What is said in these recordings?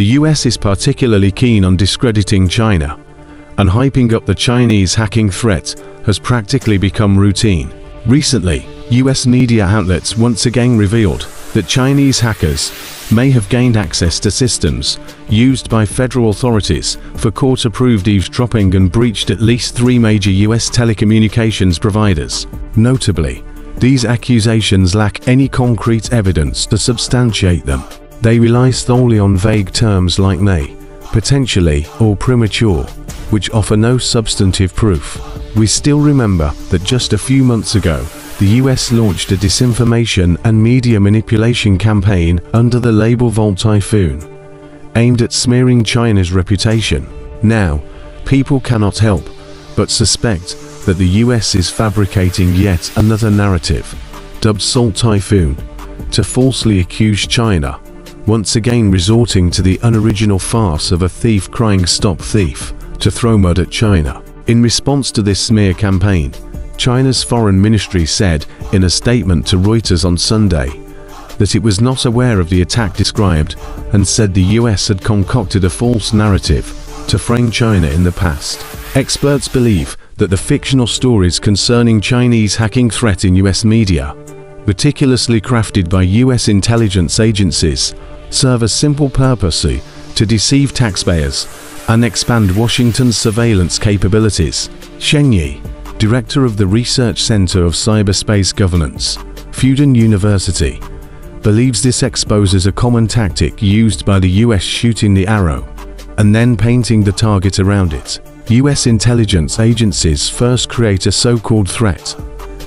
The US is particularly keen on discrediting China, and hyping up the Chinese hacking threat has practically become routine. Recently, US media outlets once again revealed that Chinese hackers may have gained access to systems used by federal authorities for court-approved eavesdropping and breached at least 3 major US telecommunications providers. Notably, these accusations lack any concrete evidence to substantiate them. They rely solely on vague terms like may, potentially, or premature, which offer no substantive proof. We still remember that just a few months ago, the US launched a disinformation and media manipulation campaign under the label Typhoon, aimed at smearing China's reputation. Now, people cannot help but suspect that the US is fabricating yet another narrative, dubbed Typhoon, to falsely accuse China, once again resorting to the unoriginal farce of a thief crying "Stop thief" to throw mud at China. In response to this smear campaign, China's foreign ministry said in a statement to Reuters on Sunday that it was not aware of the attack described, and said the US had concocted a false narrative to frame China in the past. Experts believe that the fictional stories concerning Chinese hacking threat in US media, meticulously crafted by US intelligence agencies, serve a simple purpose: to deceive taxpayers and expand Washington's surveillance capabilities. Shen Yi, director of the Research Center of Cyberspace Governance, Fudan University, believes this exposes a common tactic used by the US, shooting the arrow and then painting the target around it. US intelligence agencies first create a so-called threat,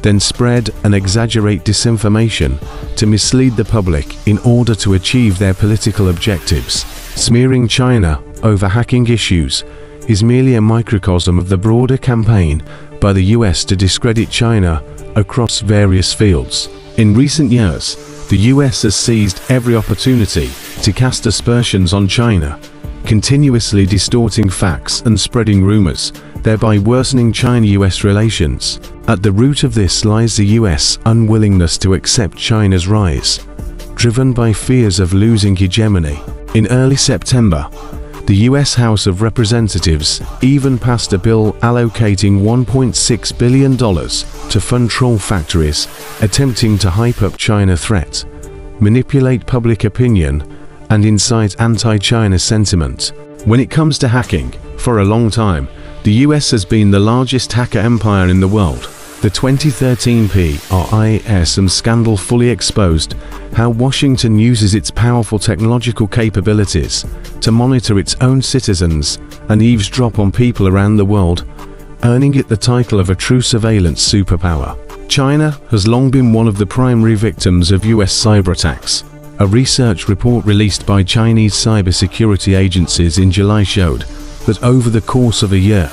then spread and exaggerate disinformation to mislead the public in order to achieve their political objectives. Smearing China over hacking issues is merely a microcosm of the broader campaign by the US to discredit China across various fields. In recent years, the US has seized every opportunity to cast aspersions on China, continuously distorting facts and spreading rumors, thereby worsening China-US relations. At the root of this lies the US unwillingness to accept China's rise, driven by fears of losing hegemony. In early September, the US House of Representatives even passed a bill allocating $1.6 billion to fund troll factories attempting to hype up China threat, manipulate public opinion, and incite anti-China sentiment. When it comes to hacking, for a long time, the US has been the largest hacker empire in the world. The 2013 PRISM scandal fully exposed how Washington uses its powerful technological capabilities to monitor its own citizens and eavesdrop on people around the world, earning it the title of a true surveillance superpower. China has long been one of the primary victims of US cyber attacks. A research report released by Chinese cybersecurity agencies in July showed that over the course of a year,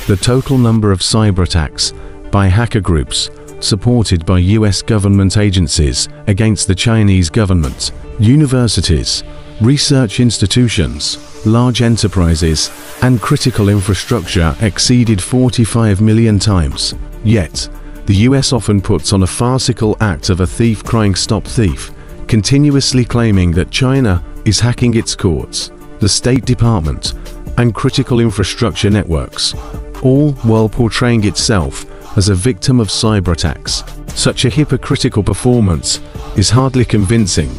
the total number of cyber attacks by hacker groups supported by US government agencies against the Chinese government, universities, research institutions, large enterprises, and critical infrastructure exceeded 45 million times. Yet, the US often puts on a farcical act of a thief crying "Stop thief," continuously claiming that China is hacking its courts, the State Department, and critical infrastructure networks, all while portraying itself as a victim of cyber attacks. Such a hypocritical performance is hardly convincing.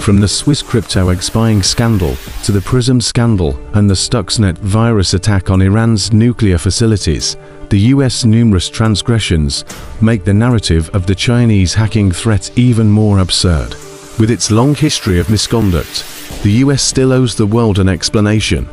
From the Swiss crypto egg spying scandal to the PRISM scandal and the Stuxnet virus attack on Iran's nuclear facilities, the US numerous transgressions make the narrative of the Chinese hacking threat even more absurd. With its long history of misconduct, the US still owes the world an explanation.